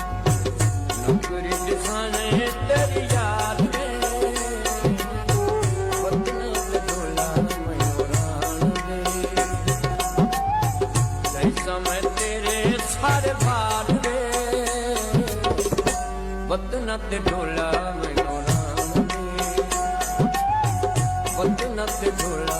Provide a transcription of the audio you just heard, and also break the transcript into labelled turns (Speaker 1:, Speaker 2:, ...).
Speaker 1: नौकरी दिखाने तेरी याद में वतन ते ढोला मयूरान दे जैसा मैं तेरे सारे भार दे वतन ते ढोला मयूरान दे वतन ते ढोला